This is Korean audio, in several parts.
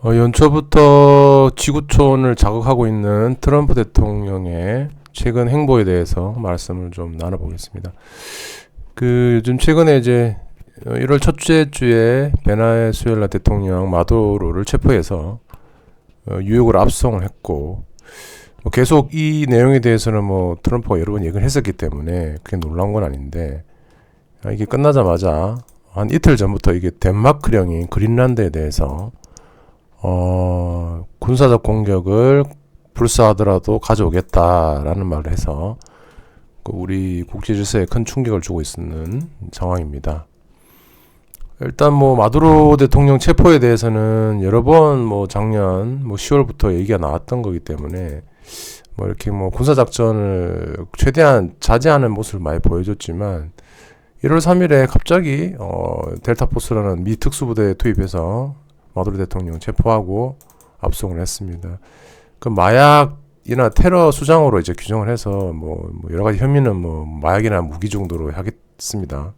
연초부터 지구촌을 자극하고 있는 트럼프 대통령의 최근 행보에 대해서 말씀을 좀 나눠보겠습니다. 요즘 최근에 이제 1월 첫째 주에 베네수엘라 대통령 마두로를 체포해서 유역으로 압송을 했고, 계속 이 내용에 대해서는 트럼프가 여러 번 얘기를 했었기 때문에 그게 놀라운 건 아닌데, 이게 끝나자마자 한 이틀 전부터 이게 덴마크령인 그린란드에 대해서 군사적 공격을 불사하더라도 가져오겠다라는 말을 해서 우리 국제 질서에 큰 충격을 주고 있는 상황입니다. 일단 마두로 대통령 체포에 대해서는 여러 번 작년 10월부터 얘기가 나왔던 거기 때문에 이렇게 군사 작전을 최대한 자제하는 모습을 많이 보여줬지만 1월 3일에 갑자기 델타포스라는 미 특수부대에 투입해서 마두로 대통령 체포하고 압송을 했습니다. 그 마약이나 테러 수장으로 이제 규정을 해서 여러 가지 혐의는 마약이나 무기 정도로 하겠습니다.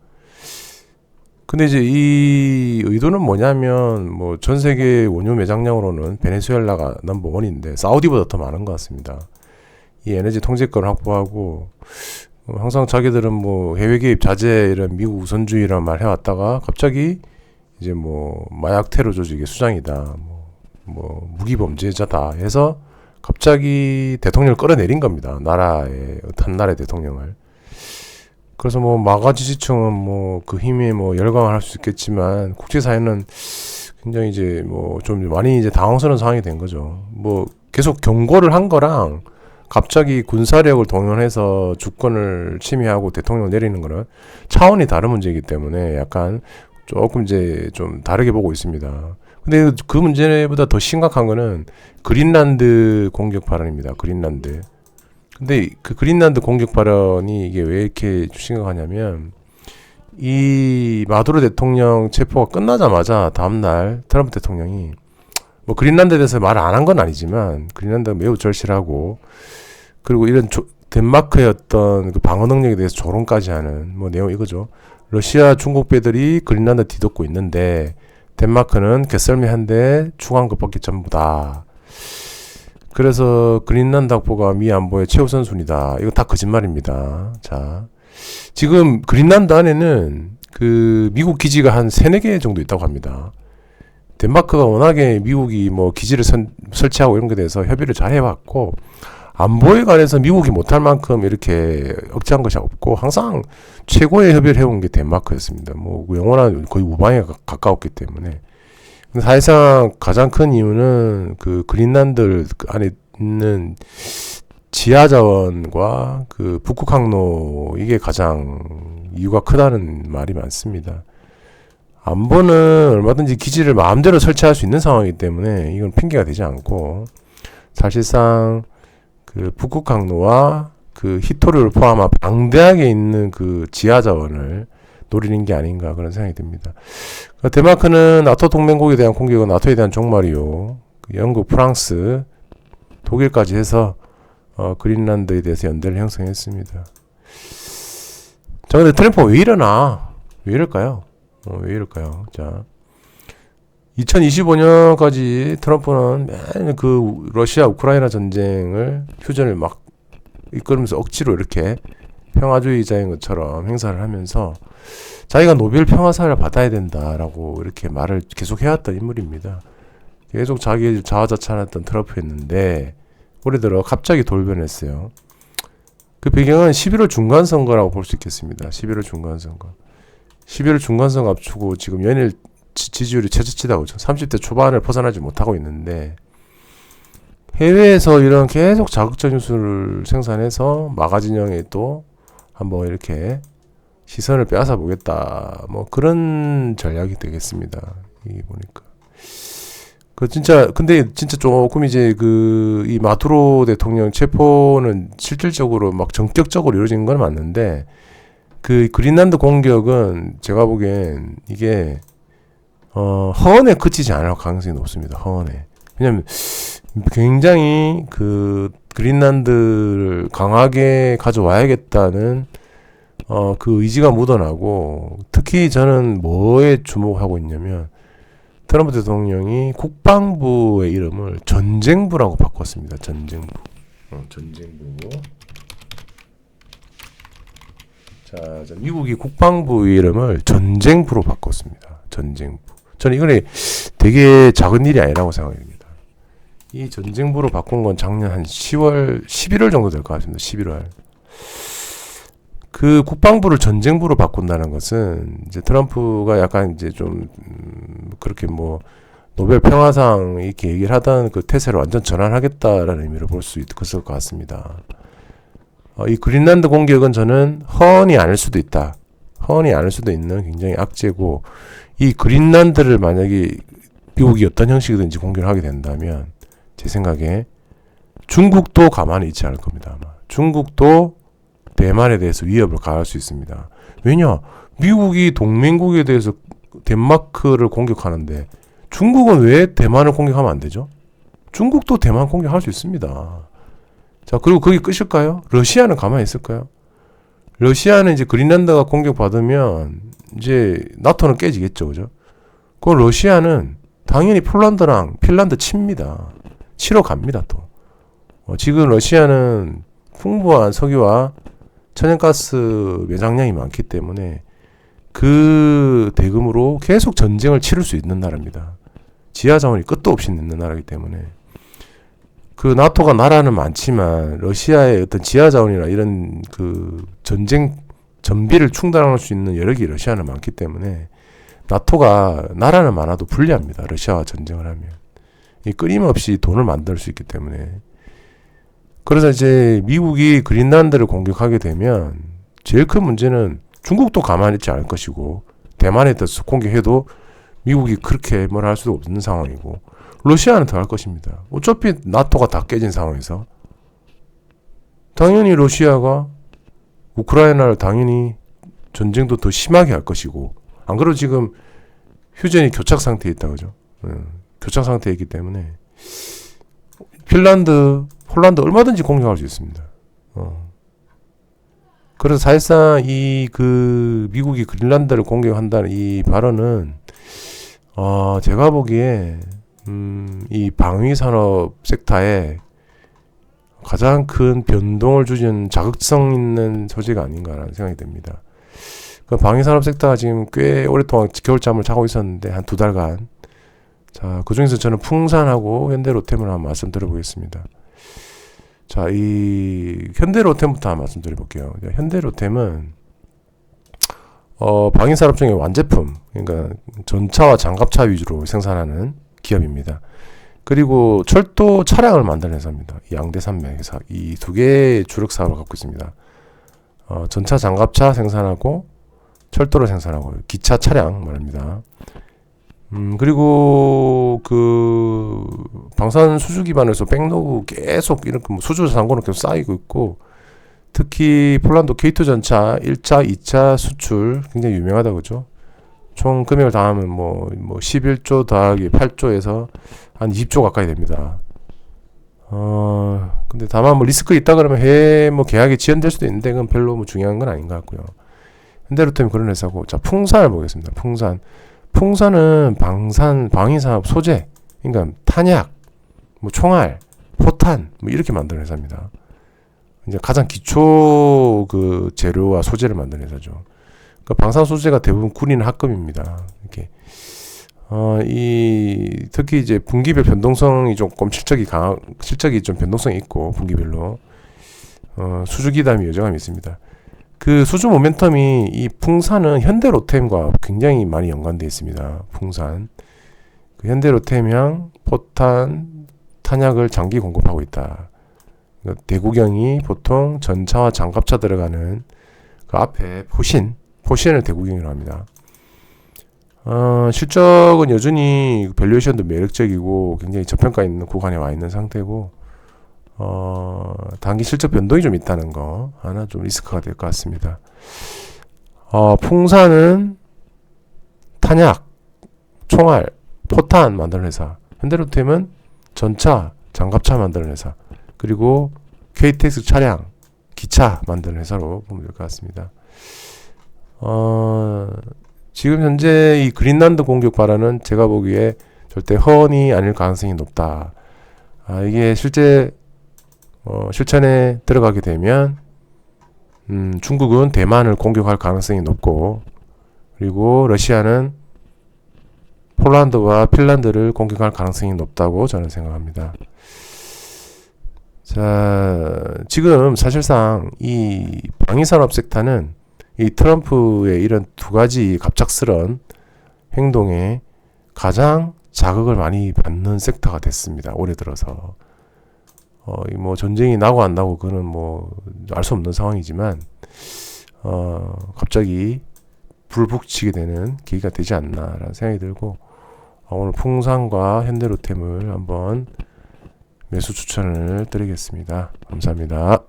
근데 이제 이 의도는 뭐냐면 전 세계 원유 매장량으로는 베네수엘라가 넘버원인데 사우디보다 더 많은 것 같습니다. 이 에너지 통제권을 확보하고 항상 자기들은 해외 개입 자제 이런 미국 우선주의란 말 해왔다가 갑자기 이제 마약 테러 조직의 수장이다, 무기 범죄자다 해서 갑자기 대통령을 끌어내린 겁니다. 한 나라의 대통령을. 그래서 마가 지지층은 그 힘에 열광을 할 수 있겠지만 국제사회는 굉장히 이제 좀 많이 이제 당황스러운 상황이 된 거죠. 계속 경고를 한 거랑 갑자기 군사력을 동원해서 주권을 침해하고 대통령을 내리는 거는 차원이 다른 문제이기 때문에 약간 조금 이제 좀 다르게 보고 있습니다. 근데 그 문제보다 더 심각한 거는 그린란드 공격 발언입니다. 그린란드. 근데 그 그린란드 공격 발언이 이게 왜 이렇게 심각하냐면 이 마두로 대통령 체포가 끝나자마자 다음날 트럼프 대통령이 그린란드에 대해서 말을 안 한 건 아니지만 그린란드가 매우 절실하고 그리고 이런 덴마크의 어떤 그 방어 능력에 대해서 조롱까지 하는 내용 이거죠. 러시아, 중국 배들이 그린란드 뒤덮고 있는데 덴마크는 개썰매한데 충한 것밖에 전부다. 그래서 그린란드 확보가 미 안보의 최우선순위다. 이거 다 거짓말입니다. 자, 지금 그린란드 안에는 그 미국 기지가 한 3-4개 정도 있다고 합니다. 덴마크가 워낙에 미국이 기지를 설치하고 이런 것에 대해서 협의를 잘 해왔고 안보에 관해서 미국이 못할 만큼 이렇게 억제한 것이 없고 항상 최고의 협의를 해온 게 덴마크였습니다. 영원한 거의 우방에 가까웠기 때문에. 사실상 가장 큰 이유는 그 그린란드 안에 있는 지하 자원과 그 북극 항로 이게 가장 이유가 크다는 말이 많습니다. 안보는 얼마든지 기지를 마음대로 설치할 수 있는 상황이기 때문에 이건 핑계가 되지 않고 사실상 그 북극 항로와 그 히토류를 포함한 방대하게 있는 그 지하 자원을 노리는 게 아닌가 그런 생각이 듭니다. 덴마크는 나토 동맹국에 대한 공격은 나토에 대한 종말이요. 영국, 프랑스, 독일까지 해서 그린란드에 대해서 연대를 형성했습니다. 자, 근데 트럼프 왜 이러나? 왜 이럴까요? 왜 이럴까요? 자, 2025년까지 트럼프는 맨 그 러시아 우크라이나 전쟁을 휴전을 막 이끌면서 억지로 이렇게 평화주의자인 것처럼 행사를 하면서 자기가 노벨 평화상을 받아야 된다라고 이렇게 말을 계속 해왔던 인물입니다. 계속 자기 자화자찬했던 트럼프였는데 올해 들어 갑자기 돌변했어요. 그 배경은 11월 중간선거라고 볼 수 있겠습니다. 11월 중간선거. 11월 중간선거 앞두고 지금 연일 지지율이 최저치다고 30대 초반을 벗어나지 못하고 있는데 해외에서 이런 계속 자극적 뉴스를 생산해서 마가 진영에 또 한번 이렇게 시선을 빼앗아 보겠다. 그런 전략이 되겠습니다. 이게 보니까. 근데 진짜 조금 이제 이 마두로 대통령 체포는 실질적으로 전격적으로 이루어진 건 맞는데 그 그린란드 공격은 제가 보기엔 이게 허언에 그치지 않을 가능성이 높습니다. 허언에. 왜냐면 굉장히 그 그린란드를 강하게 가져와야겠다는 그 의지가 묻어나고 특히 저는 뭐에 주목하고 있냐면 트럼프 대통령이 국방부의 이름을 전쟁부라고 바꿨습니다. 전쟁부. 전쟁부. 자, 미국이 국방부 이름을 전쟁부로 바꿨습니다. 전쟁부. 저는 이거는 되게 작은 일이 아니라고 생각합니다. 이 전쟁부로 바꾼 건 작년 한 10월, 11월 정도 될 것 같습니다. 11월. 그 국방부를 전쟁부로 바꾼다는 것은 이제 트럼프가 약간 이제 좀 그렇게 뭐 노벨 평화상 이렇게 얘기를 하던 그 태세를 완전 전환하겠다라는 의미로 볼 수 있을 것 같습니다. 이 그린란드 공격은 저는 허언이 아닐 수도 있다. 허언이 아닐 수도 있는 굉장히 악재고, 이 그린란드를 만약에 미국이 어떤 형식이든지 공격을 하게 된다면 제 생각에 중국도 가만히 있지 않을 겁니다. 아마 중국도 대만에 대해서 위협을 가할 수 있습니다. 왜냐? 미국이 동맹국에 대해서 덴마크를 공격하는데 중국은 왜 대만을 공격하면 안 되죠? 중국도 대만 공격할 수 있습니다. 자, 그리고 그게 끝일까요? 러시아는 가만히 있을까요? 러시아는 이제 그린란드가 공격받으면 이제 나토는 깨지겠죠, 그죠? 그 러시아는 당연히 폴란드랑 핀란드 칩니다. 치러 갑니다, 또. 지금 러시아는 풍부한 석유와 천연가스 매장량이 많기 때문에 그 대금으로 계속 전쟁을 치를 수 있는 나라입니다. 지하 자원이 끝도 없이 있는 나라이기 때문에. 그 나토가 나라는 많지만 러시아의 어떤 지하 자원이나 이런 그 전쟁 전비를 충당할 수 있는 여력이 러시아는 많기 때문에 나토가 나라는 많아도 불리합니다. 러시아와 전쟁을 하면. 이 끊임없이 돈을 만들 수 있기 때문에. 그래서 이제 미국이 그린란드를 공격하게 되면 제일 큰 문제는 중국도 가만히 있지 않을 것이고, 대만에 대해서 공격해도 미국이 그렇게 뭘 할 수도 없는 상황이고, 러시아는 더 할 것입니다. 어차피 나토가 다 깨진 상황에서 당연히 러시아가 우크라이나를 당연히 전쟁도 더 심하게 할 것이고, 안 그래도 지금 휴전이 교착 상태에 있다, 그죠? 교착 상태에 있기 때문에 핀란드, 폴란드 얼마든지 공격할 수 있습니다. 그래서 사실상 이 그 미국이 그린란드를 공격한다는 이 발언은 제가 보기에 이 방위 산업 섹터에 가장 큰 변동을 주는 자극성 있는 소지가 아닌가라는 생각이 듭니다. 그 방위 산업 섹터가 지금 꽤 오랫동안 겨울잠을 자고 있었는데 한 2달간. 자, 그 중에서 저는 풍산하고 현대로템을 한번 말씀드려보겠습니다. 자, 이 현대로템부터 한번 말씀드려볼게요. 현대로템은 방위산업 중에 완제품, 그러니까 전차와 장갑차 위주로 생산하는 기업입니다. 그리고 철도 차량을 만드는 회사입니다. 이 양대산맥 회사, 이 두 개의 주력 사업을 갖고 있습니다. 전차, 장갑차 생산하고 철도를 생산하고 기차 차량 말입니다. 그리고 그 방산 수주 기반에서 백로그 계속 이렇게 뭐 수주 잔고는 계속 쌓이고 있고, 특히 폴란드 K2 전차 1차, 2차 수출 굉장히 유명하다, 그죠? 총 금액을 다 하면 뭐 11조 더하기 8조에서 한 20조 가까이 됩니다. 근데 다만 뭐 리스크 있다 그러면 해외 뭐 계약이 지연될 수도 있는데 그건 별로 뭐 중요한 건 아닌 것 같고요. 현대로템이 그런 회사고, 자, 풍산을 보겠습니다. 풍산은 방위산업 소재, 그러니까 탄약, 뭐 총알, 포탄, 뭐 이렇게 만드는 회사입니다. 이제 가장 기초 그 재료와 소재를 만드는 회사죠. 그 방산 소재가 대부분 군인 합금입니다. 이렇게 특히 이제 분기별 변동성이 조금 실적이 좀 변동성이 있고 분기별로 수주 기담이 여전함이 있습니다. 그 수주 모멘텀이 이 풍산은 현대로템과 굉장히 많이 연관되어 있습니다. 풍산. 그 현대로템향 포탄 탄약을 장기 공급하고 있다. 대구경이 보통 전차와 장갑차 들어가는 그 앞에 포신을 대구경이라고 합니다. 실적은 여전히 밸류에이션도 매력적이고 굉장히 저평가 있는 구간에 와 있는 상태고, 단기 실적 변동이 좀 있다는 거 하나 좀 리스크가 될 것 같습니다. 풍산은 탄약, 총알, 포탄 만드는 회사, 현대로템은 전차, 장갑차 만드는 회사, 그리고 KTX 차량, 기차 만드는 회사로 보면 될 것 같습니다. 지금 현재 이 그린란드 공격 발언은 제가 보기에 절대 허언이 아닐 가능성이 높다. 이게 실제 실천에 들어가게 되면 중국은 대만을 공격할 가능성이 높고, 그리고 러시아는 폴란드와 핀란드를 공격할 가능성이 높다고 저는 생각합니다. 자, 지금 사실상 이 방위산업 섹터는 이 트럼프의 이런 두 가지 갑작스런 행동에 가장 자극을 많이 받는 섹터가 됐습니다. 올해 들어서. 뭐 전쟁이 나고 안 나고 그거는 뭐 알 수 없는 상황이지만, 갑자기 불붙이게 되는 계기가 되지 않나라는 생각이 들고, 오늘 풍산과 현대로템을 한번 매수 추천을 드리겠습니다. 감사합니다.